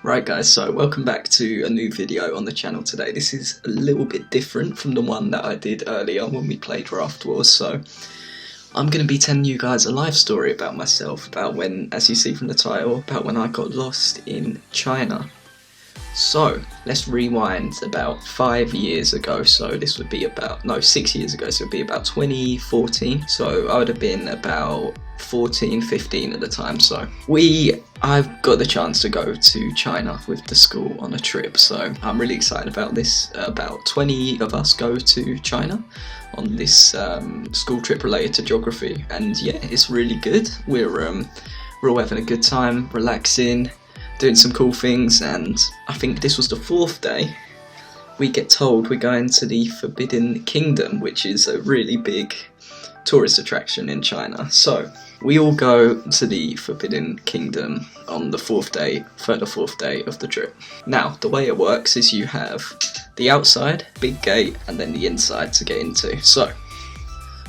Right guys, so welcome back to a new video on the channel today. This is a little bit different from the one that I did earlier when we played Raft Wars. So I'm going to be telling you guys a life story about myself, about when, as you see from the title, about when I got lost in China. So let's rewind about 5 years ago. So this would be about, no, 6 years ago, so it would be about 2014. So I would have been about 14, 15 at the time. So I've got the chance to go to China with the school on a trip, so I'm really excited about this. About 20 of us go to China on this school trip related to geography, and yeah, it's really good. We're all having a good time, relaxing, doing some cool things, and I think this was the 4th day. We get told we're going to the Forbidden Kingdom, which is a really big tourist attraction in China. So we all go to the Forbidden Kingdom on the 4th day, third or 4th day of the trip. Now, the way it works is you have the outside, big gate, and then the inside to get into. So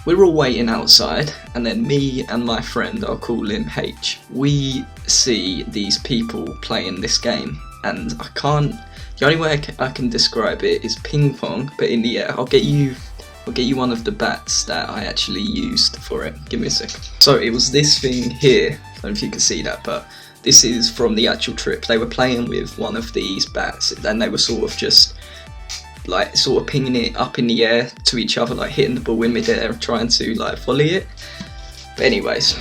we're all waiting outside, and then me and my friend, I'll call him H, we see these people playing this game, and the only way I can describe it is ping pong, but in the air. I'll get you one of the bats that I actually used for it. Give me a sec. So it was this thing here. I don't know if you can see that, but this is from the actual trip. They were playing with one of these bats, and they were sort of pinging it up in the air to each other, like hitting the ball in mid-air, trying to like volley it. But anyways,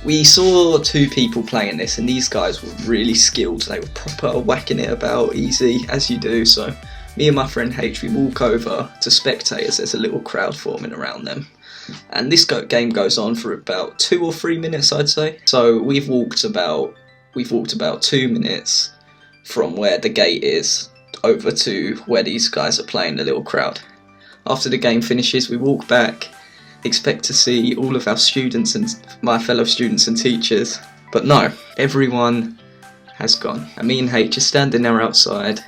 we saw 2 people playing this, and these guys were really skilled. They were proper whacking it about easy, as you do. So me and my friend H, we walk over to spectators. There's a little crowd forming around them, and this game goes on for about 2 or 3 minutes, I'd say. So we've walked about 2 minutes from where the gate is over to where these guys are playing, the little crowd. After the game finishes, we walk back, expect to see all of our students and my fellow students and teachers, but no, everyone has gone. And me and H are standing there outside.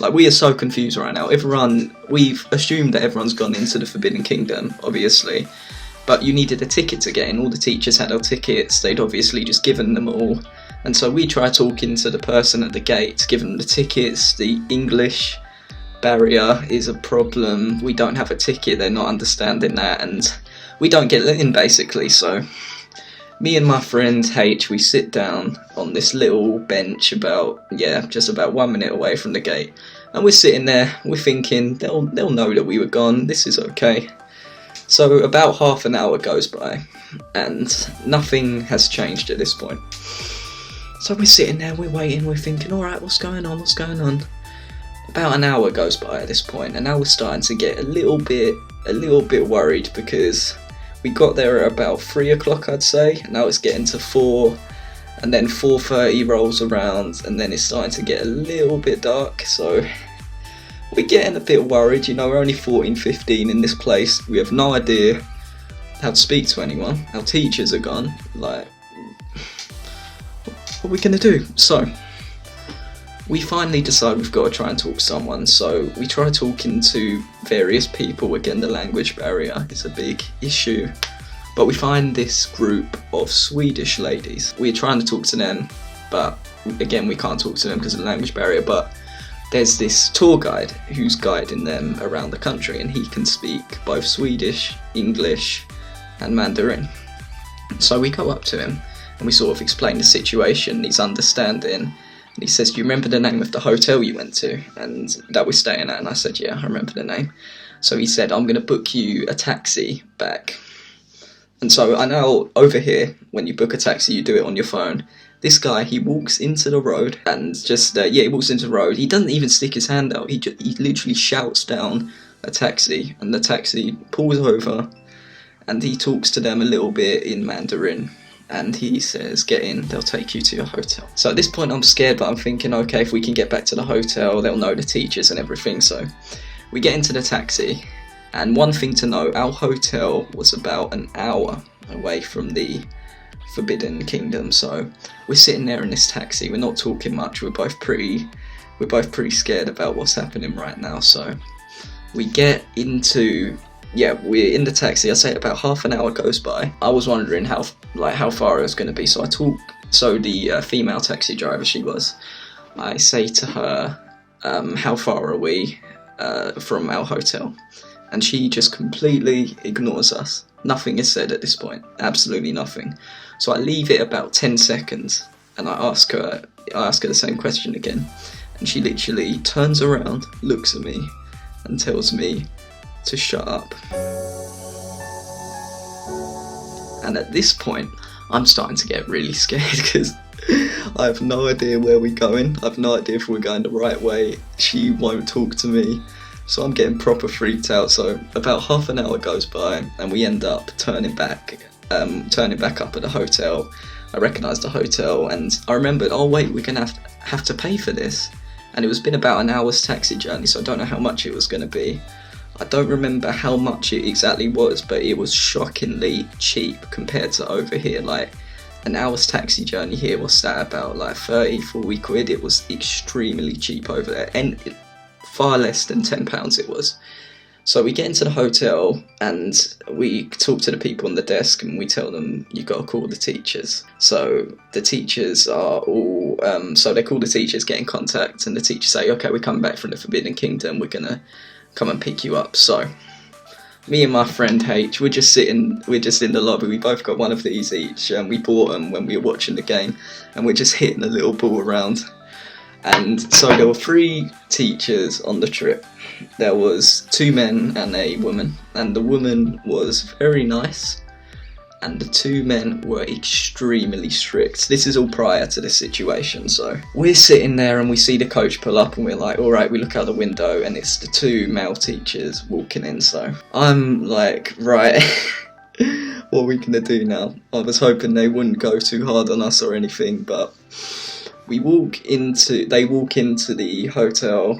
Like, we are so confused right now. We've assumed that everyone's gone into the Forbidden Kingdom, obviously, but you needed a ticket to get in. All the teachers had our tickets. They'd obviously just given them all. And so we try talking to the person at the gate, give them the tickets. The English barrier is a problem. We don't have a ticket, they're not understanding that, and we don't get let in, basically. So me and my friend H, we sit down on this little bench just about 1 minute away from the gate, and we're sitting there, we're thinking they'll know that we were gone, this is okay. So about half an hour goes by, and nothing has changed at this point. So we're sitting there, we're waiting, we're thinking, alright, what's going on? About an hour goes by at this point, and now we're starting to get a little bit worried, because we got there at about 3 o'clock, I'd say, and now it's getting to 4, and then 4:30 rolls around, and then it's starting to get a little bit dark. So we're getting a bit worried, we're only 14, 15 in this place, we have no idea how to speak to anyone, our teachers are gone, like, what are we gonna do? So we finally decide we've got to try and talk to someone. So we try talking to various people. Again, the language barrier is a big issue, but we find this group of Swedish ladies. We're trying to talk to them, but again, we can't talk to them because of the language barrier. But there's this tour guide who's guiding them around the country, and he can speak both Swedish, English, and Mandarin. So we go up to him and we sort of explain the situation. He's understanding, and he says, do you remember the name of the hotel you went to and that we're staying at? And I said, yeah, I remember the name. So he said, I'm going to book you a taxi back. And so I know over here, when you book a taxi, you do it on your phone. This guy, he walks into the road and he walks into the road. He doesn't even stick his hand out. He literally shouts down a taxi, and the taxi pulls over, and he talks to them a little bit in Mandarin. And he says, get in, they'll take you to your hotel. So at this point I'm scared, but I'm thinking, okay, if we can get back to the hotel, they'll know the teachers and everything. So we get into the taxi, and one thing to know, our hotel was about an hour away from the Forbidden Kingdom. So we're sitting there in this taxi, we're not talking much, we're both pretty scared about what's happening right now. So we get into we're in the taxi. I say about half an hour goes by. I was wondering how far it was going to be, so I talk So the female taxi driver she was, I say to her, how far are we from our hotel? And she just completely ignores us. Nothing is said at this point, absolutely nothing. So I leave it about 10 seconds and I ask her the same question again. And she literally turns around, looks at me and tells me to shut up. And at this point, I'm starting to get really scared because I have no idea where we're going. I have no idea if we're going the right way. She won't talk to me. So I'm getting proper freaked out. So about half an hour goes by and we end up turning back up at the hotel. I recognise the hotel and I remembered, oh wait, we're going to have to pay for this. And it was been about an hour's taxi journey, so I don't know how much it was going to be. I don't remember how much it exactly was, but it was shockingly cheap compared to over here. Like, an hour's taxi journey here was sat about like 30-40 quid. It was extremely cheap over there, and far less than £10 it was. So we get into the hotel and we talk to the people on the desk and we tell them, you got to call the teachers. So the teachers are all, so they call the teachers, get in contact, and the teachers say, okay, we're coming back from the Forbidden Kingdom, we're going to come and pick you up. So me and my friend H, we're just in the lobby. We both got one of these each, and we bought them when we were watching the game, and we're just hitting a little ball around. And so there were 3 teachers on the trip. There was 2 men and a woman, and the woman was very nice and the 2 men were extremely strict. This is all prior to this situation. So we're sitting there and we see the coach pull up and we're like, alright, we look out the window and it's the 2 male teachers walking in. So I'm like, right, what are we gonna do now? I was hoping they wouldn't go too hard on us or anything, but they walk into the hotel,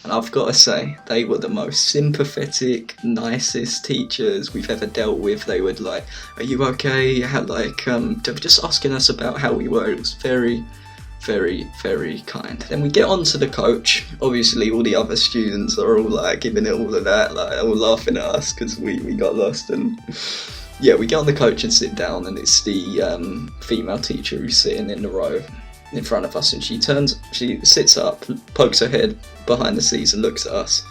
and I've got to say, they were the most sympathetic, nicest teachers we've ever dealt with. They would like, are you okay? They were just asking us about how we were. It was very, very, very kind. Then we get onto the coach. Obviously all the other students are all like giving it all of that, like all laughing at us because we got lost. And yeah, we get on the coach and sit down, and it's the female teacher who's sitting in the row in front of us, and she sits up, pokes her head behind the seats and looks at us,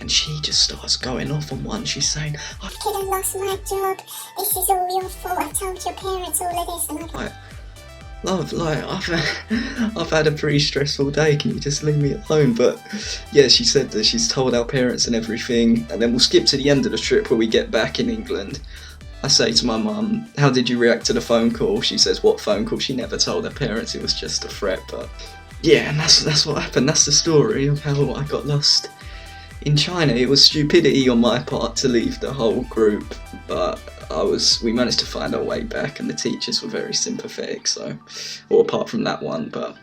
and she just starts going off on one. She's saying, I could have lost my job, this is all your fault, I told your parents all of this. And I'm like, love, like, I've had a pretty stressful day, can you just leave me alone? But yeah, she said that she's told our parents and everything. And then we'll skip to the end of the trip where we get back in England. I say to my mum, how did you react to the phone call? She says, what phone call? She never told her parents, it was just a threat. But yeah, and that's what happened. That's the story of how I got lost in China. It was stupidity on my part to leave the whole group, but we managed to find our way back, and the teachers were very sympathetic, so, or apart from that one. But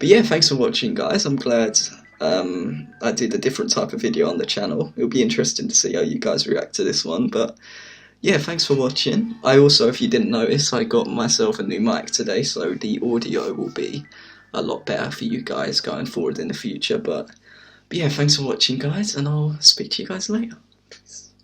yeah, thanks for watching, guys. I'm glad I did a different type of video on the channel. It'll be interesting to see how you guys react to this one. But yeah, thanks for watching. I also, if you didn't notice, I got myself a new mic today, so the audio will be a lot better for you guys going forward in the future. But yeah, thanks for watching, guys, and I'll speak to you guys later. Peace.